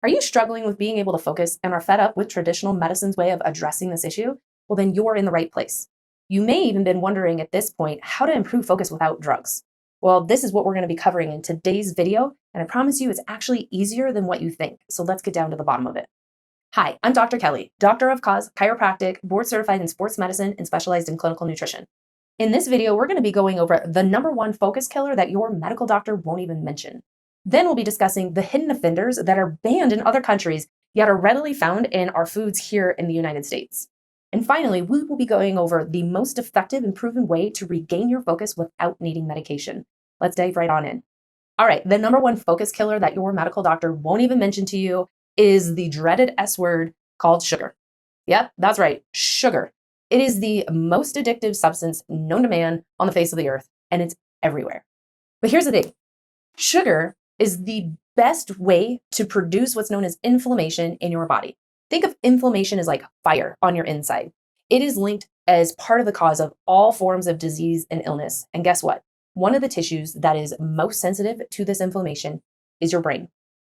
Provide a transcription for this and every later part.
Are you struggling with being able to focus and are fed up with traditional medicine's way of addressing this issue? Well, then you're in the right place. You may even been wondering at this point how to improve focus without drugs. Well, this is what we're going to be covering in today's video, and I promise you it's actually easier than what you think. So let's get down to the bottom of it. Hi, I'm Dr. Kelly, Doctor of Cause, chiropractic, board certified in sports medicine, and specialized in clinical nutrition. In this video, we're going to be going over the number one focus killer that your medical doctor won't even mention. Then we'll be discussing the hidden offenders that are banned in other countries, yet are readily found in our foods here in the United States. And finally, we will be going over the most effective and proven way to regain your focus without needing medication. Let's dive right on in. All right, the number one focus killer that your medical doctor won't even mention to you is the dreaded S word called sugar. Yep, that's right, sugar. It is the most addictive substance known to man on the face of the earth, and it's everywhere. But here's the thing. Sugar is the best way to produce what's known as inflammation in your body. Think of inflammation as like fire on your inside. It is linked as part of the cause of all forms of disease and illness. And guess what? One of the tissues that is most sensitive to this inflammation is your brain.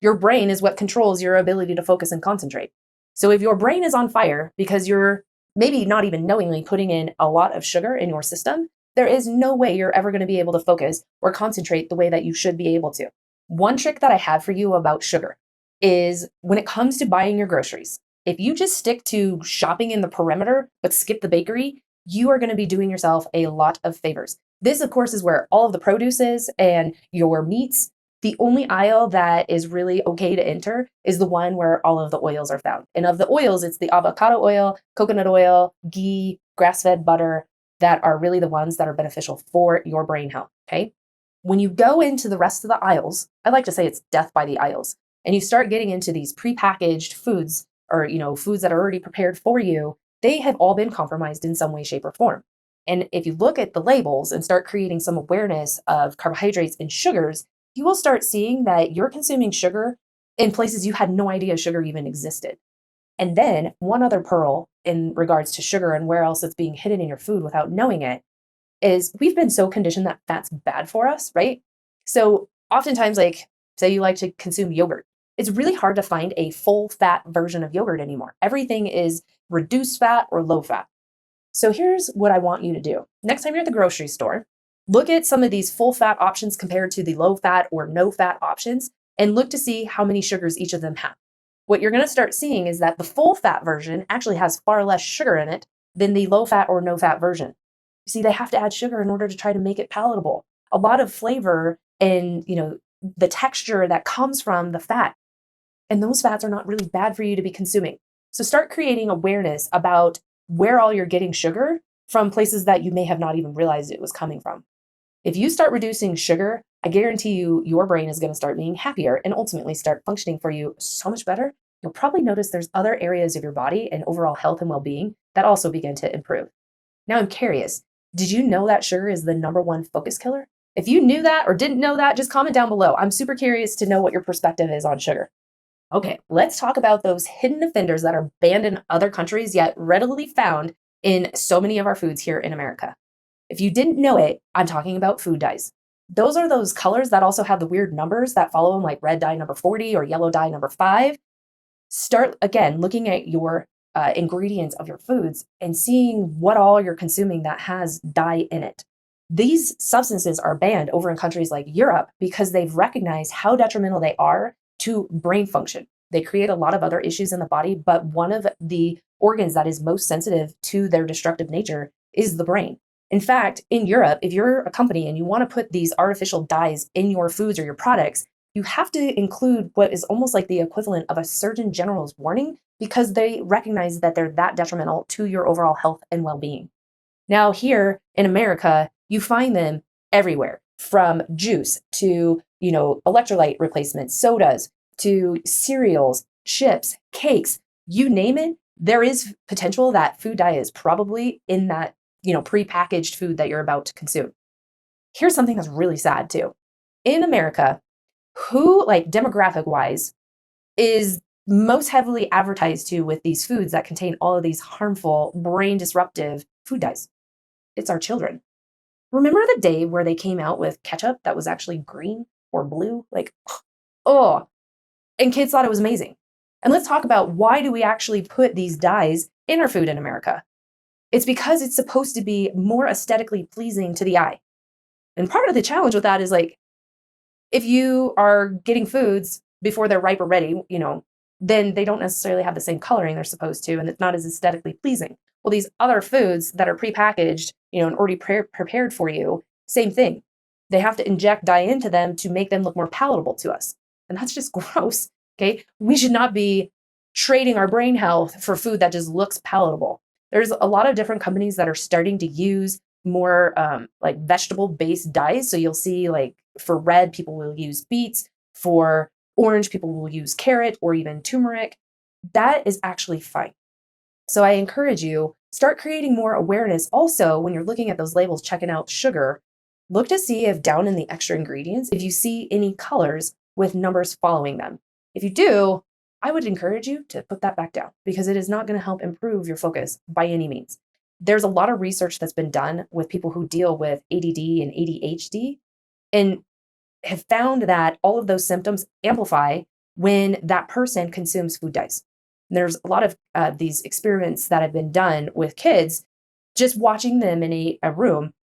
Your brain is what controls your ability to focus and concentrate. So if your brain is on fire because you're maybe not even knowingly putting in a lot of sugar in your system, there is no way you're ever going to be able to focus or concentrate the way that you should be able to. One trick that I have for you about sugar is when it comes to buying your groceries, if you just stick to shopping in the perimeter but skip the bakery, you are going to be doing yourself a lot of favors. This, of course, is where all of the produce is and your meats. The only aisle that is really okay to enter is the one where all of the oils are found. And of the oils, it's the avocado oil, coconut oil, ghee, grass-fed butter that are really the ones that are beneficial for your brain health, okay? When you go into the rest of the aisles, I like to say it's death by the aisles, and you start getting into these prepackaged foods or, foods that are already prepared for you, they have all been compromised in some way, shape, or form. And if you look at the labels and start creating some awareness of carbohydrates and sugars, you will start seeing that you're consuming sugar in places you had no idea sugar even existed. And then one other pearl in regards to sugar and where else it's being hidden in your food without knowing it is we've been so conditioned that fat's bad for us, right? So oftentimes, like, say you like to consume yogurt, it's really hard to find a full fat version of yogurt anymore. Everything is reduced fat or low fat. So here's what I want you to do. Next time you're at the grocery store, look at some of these full fat options compared to the low fat or no fat options and look to see how many sugars each of them have. What you're going to start seeing is that the full fat version actually has far less sugar in it than the low fat or no fat version. You see, they have to add sugar in order to try to make it palatable. A lot of flavor and, the texture that comes from the fat. And those fats are not really bad for you to be consuming. So start creating awareness about where all you're getting sugar from places that you may have not even realized it was coming from. If you start reducing sugar, I guarantee you your brain is going to start being happier and ultimately start functioning for you so much better. You'll probably notice there's other areas of your body and overall health and well-being that also begin to improve. Now I'm curious, did you know that sugar is the number one focus killer? If you knew that or didn't know that, just comment down below. I'm super curious to know what your perspective is on sugar. Okay, let's talk about those hidden offenders that are banned in other countries yet readily found in so many of our foods here in America. If you didn't know it, I'm talking about food dyes. Those are those colors that also have the weird numbers that follow them, like red dye number 40 or yellow dye number 5. Start, again, looking at your ingredients of your foods and seeing what all you're consuming that has dye in it. These substances are banned over in countries like Europe because they've recognized how detrimental they are to brain function. They create a lot of other issues in the body, but one of the organs that is most sensitive to their destructive nature is the brain. In fact, in Europe, if you're a company and you want to put these artificial dyes in your foods or your products, you have to include what is almost like the equivalent of a Surgeon General's warning because they recognize that they're that detrimental to your overall health and well-being. Now, here in America, you find them everywhere, from juice to, electrolyte replacements, sodas, to cereals, chips, cakes, you name it. There is potential that food dye is probably in that prepackaged food that you're about to consume. Here's something that's really sad too. In America, who, like demographic wise, is most heavily advertised to with these foods that contain all of these harmful, brain disruptive food dyes? It's our children. Remember the day where they came out with ketchup that was actually green or blue? Like, oh, And kids thought it was amazing. And let's talk about, why do we actually put these dyes in our food in America? It's because it's supposed to be more aesthetically pleasing to the eye. And part of the challenge with that is, like, if you are getting foods before they're ripe or ready, then they don't necessarily have the same coloring they're supposed to, and it's not as aesthetically pleasing. Well, these other foods that are prepackaged, and already prepared for you, same thing. They have to inject dye into them to make them look more palatable to us. And that's just gross. Okay. We should not be trading our brain health for food that just looks palatable. There's a lot of different companies that are starting to use more like vegetable based dyes. So you'll see, like, for red, people will use beets. For orange, people will use carrot or even turmeric. That is actually fine. So I encourage you, start creating more awareness. Also, when you're looking at those labels, checking out sugar, look to see if down in the extra ingredients, if you see any colors with numbers following them. If you do, I would encourage you to put that back down, because it is not going to help improve your focus by any means. There's a lot of research that's been done with people who deal with ADD and ADHD, and have found that all of those symptoms amplify when that person consumes food dyes. And there's a lot of these experiments that have been done with kids, just watching them in a room,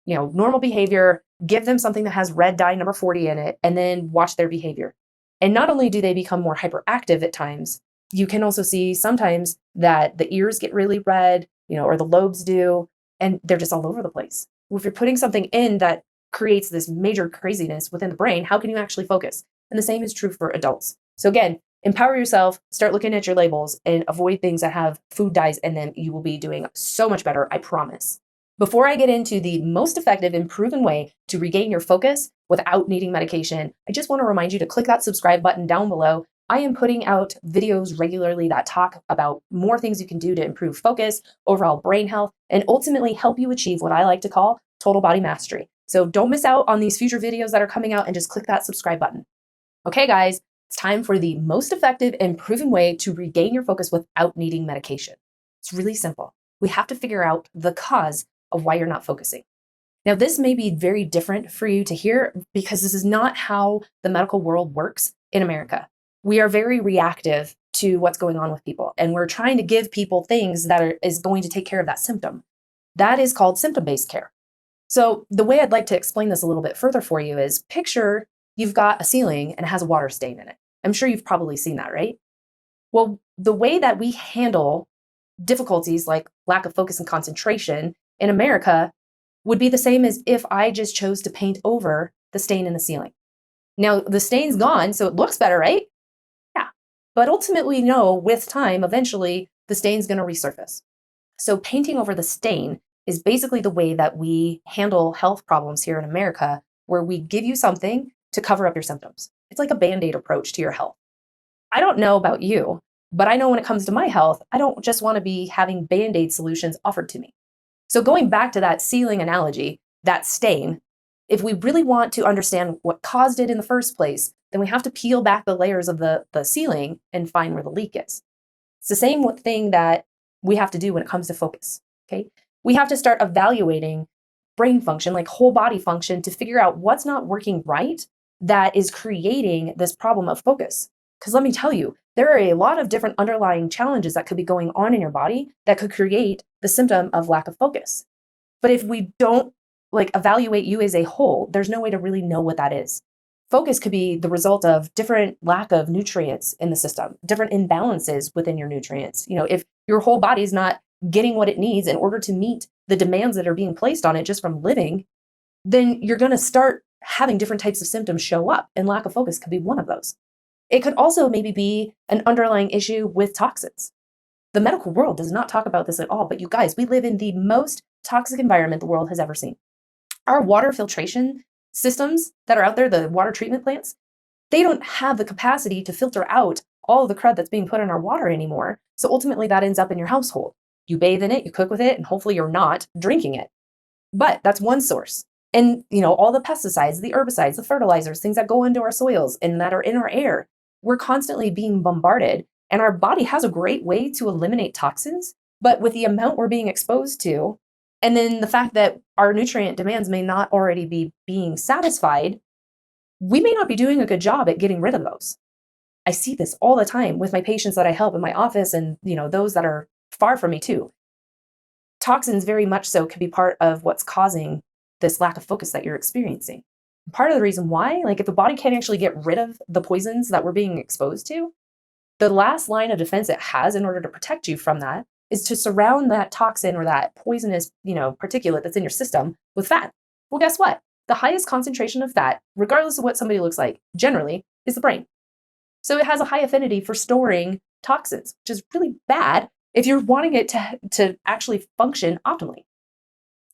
normal behavior, give them something that has red dye number 40 in it, and then watch their behavior. And not only do they become more hyperactive at times, you can also see sometimes that the ears get really red, or the lobes do, and they're just all over the place. Well, if you're putting something in that creates this major craziness within the brain, how can you actually focus? And the same is true for adults. So again, empower yourself, start looking at your labels, and avoid things that have food dyes in them. You will be doing so much better, I promise. Before I get into the most effective and proven way to regain your focus without needing medication, I just want to remind you to click that subscribe button down below. I am putting out videos regularly that talk about more things you can do to improve focus, overall brain health, and ultimately help you achieve what I like to call total body mastery. So don't miss out on these future videos that are coming out, and just click that subscribe button. Okay, guys, it's time for the most effective and proven way to regain your focus without needing medication. It's really simple. We have to figure out the cause of why you're not focusing. Now, this may be very different for you to hear, because this is not how the medical world works in America. We are very reactive to what's going on with people, and we're trying to give people things that is going to take care of that symptom. That is called symptom-based care. So the way I'd like to explain this a little bit further for you is, picture you've got a ceiling and it has a water stain in it. I'm sure you've probably seen that, right? Well, the way that we handle difficulties like lack of focus and concentration in America would be the same as if I just chose to paint over the stain in the ceiling. Now, the stain's gone, so it looks better, right? Yeah. But ultimately, we know with time, eventually, the stain's going to resurface. So painting over the stain is basically the way that we handle health problems here in America, where we give you something to cover up your symptoms. It's like a Band-Aid approach to your health. I don't know about you, but I know when it comes to my health, I don't just want to be having Band-Aid solutions offered to me. So going back to that ceiling analogy, that stain, if we really want to understand what caused it in the first place, then we have to peel back the layers of the ceiling and find where the leak is. It's the same thing that we have to do when it comes to focus, okay? We have to start evaluating brain function, like whole body function, to figure out what's not working right that is creating this problem of focus. Because let me tell you, there are a lot of different underlying challenges that could be going on in your body that could create the symptom of lack of focus. But if we don't evaluate you as a whole, there's no way to really know what that is. Focus could be the result of different lack of nutrients in the system, different imbalances within your nutrients. If your whole body is not getting what it needs in order to meet the demands that are being placed on it just from living, then you're going to start having different types of symptoms show up, and lack of focus could be one of those. It could also maybe be an underlying issue with toxins. The medical world does not talk about this at all, but you guys, we live in the most toxic environment the world has ever seen. Our water filtration systems that are out there, the water treatment plants, they don't have the capacity to filter out all of the crud that's being put in our water anymore. So ultimately that ends up in your household. You bathe in it, you cook with it, and hopefully you're not drinking it. But that's one source. And, all the pesticides, the herbicides, the fertilizers, things that go into our soils and that are in our air, we're constantly being bombarded. And our body has a great way to eliminate toxins, but with the amount we're being exposed to, and then the fact that our nutrient demands may not already be being satisfied, we may not be doing a good job at getting rid of those. I see this all the time with my patients that I help in my office and, those that are far from me too. Toxins very much so can be part of what's causing this lack of focus that you're experiencing. Part of the reason why, like if the body can't actually get rid of the poisons that we're being exposed to, the last line of defense it has in order to protect you from that is to surround that toxin or that poisonous, particulate that's in your system with fat. Well, guess what? The highest concentration of fat, regardless of what somebody looks like, generally is the brain. So it has a high affinity for storing toxins, which is really bad if you're wanting it to actually function optimally.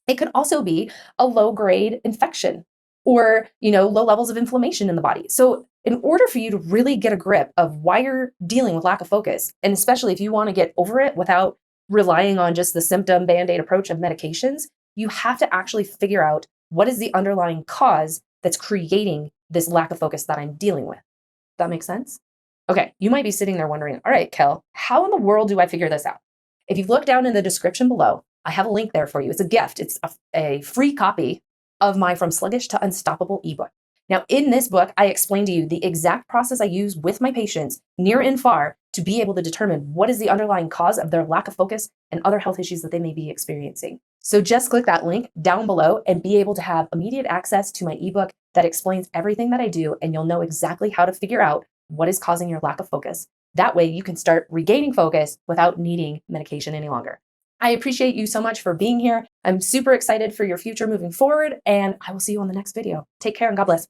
It could also be a low grade infection or, low levels of inflammation in the body. So in order for you to really get a grip of why you're dealing with lack of focus, and especially if you want to get over it without relying on just the symptom band-aid approach of medications, you have to actually figure out what is the underlying cause that's creating this lack of focus that I'm dealing with. That makes sense? Okay, you might be sitting there wondering, all right, Kel, how in the world do I figure this out? If you look down in the description below, I have a link there for you. It's a gift. It's a free copy of my From Sluggish to Unstoppable ebook. Now, in this book, I explain to you the exact process I use with my patients near and far to be able to determine what is the underlying cause of their lack of focus and other health issues that they may be experiencing. So just click that link down below and be able to have immediate access to my ebook that explains everything that I do, and you'll know exactly how to figure out what is causing your lack of focus. That way you can start regaining focus without needing medication any longer. I appreciate you so much for being here. I'm super excited for your future moving forward, and I will see you on the next video. Take care and God bless.